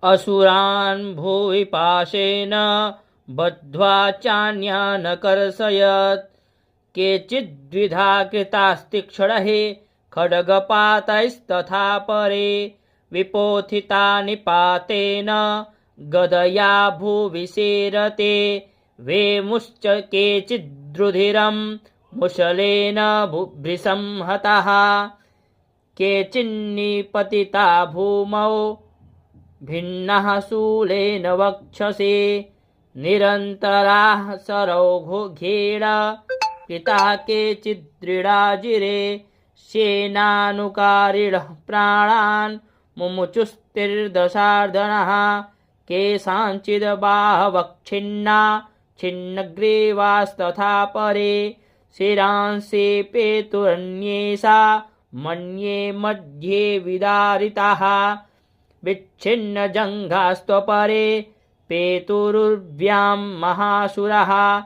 असुरान् भुवि पाशेन बद्ध्वा चान्यान् कर्षयत्। केचिद्विधा कृतास्तीक्ष्णैः खड्गपातैस्तथा परे विपोथिता निपातेन गदया भुवि सेरते। वेमुश्च केचिद्रुधिरं मुशलेन भृशं हताः। केचिन्निपतिता भूमौ भिन्नः शूलेन वक्षसि। निरन्तराः सरौघेण कृताः केचिद्दृढाजिरे। सेनानुकारिणः प्राणान् मुमुचुस्तिर्दशार्दनः। केषाञ्चिद् बाहवः छिन्नग्रीवास्तथा परे। शिरांसि पेतुरन्येषा मन्ये मध्ये विदारिताः। विच्छिन्नजङ्घास्त्वपरे पेतुरुर्व्यां महासुरः।